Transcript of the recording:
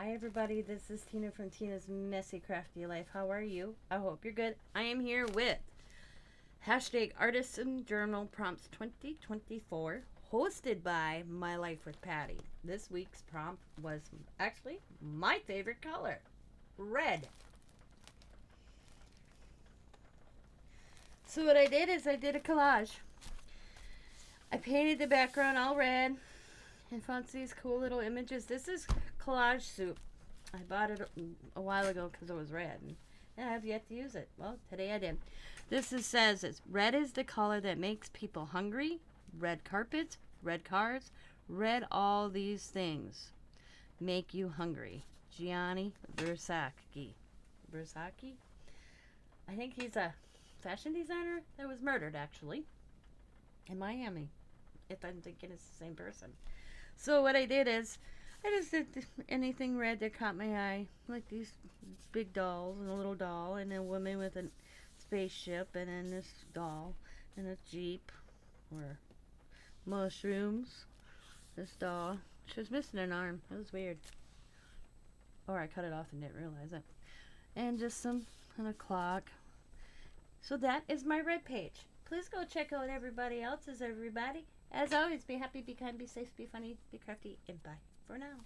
Hi everybody, this is Tina from Tina's Messy Crafty Life. How are you? I hope you're good. I am here with hashtag Artisan Journal Prompts 2024, hosted by My Life with Patti. This week's prompt was actually my favorite color, red. So what I did is I did a collage. I painted the background all red and found these cool little images. This is collage soup. I bought it a while ago because it was red, and I have yet to use it. Well, today I did. Says it's red is the color that makes people hungry. Red carpets, red cars, red all these things make you hungry. Gianni Versace. Versace? I think he's a fashion designer that was murdered actually in Miami. If I'm thinking it's the same person. So what I did is I just did anything red that caught my eye, like these big dolls and a little doll and a woman with a spaceship and then this doll and a jeep or mushrooms. This doll, she was missing an arm. It was weird. Or I cut it off and didn't realize it. And just some and a clock. So that is my red page. Please go check out everybody else's, everybody. As always, be happy, be kind, be safe, be funny, be crafty, and bye for now.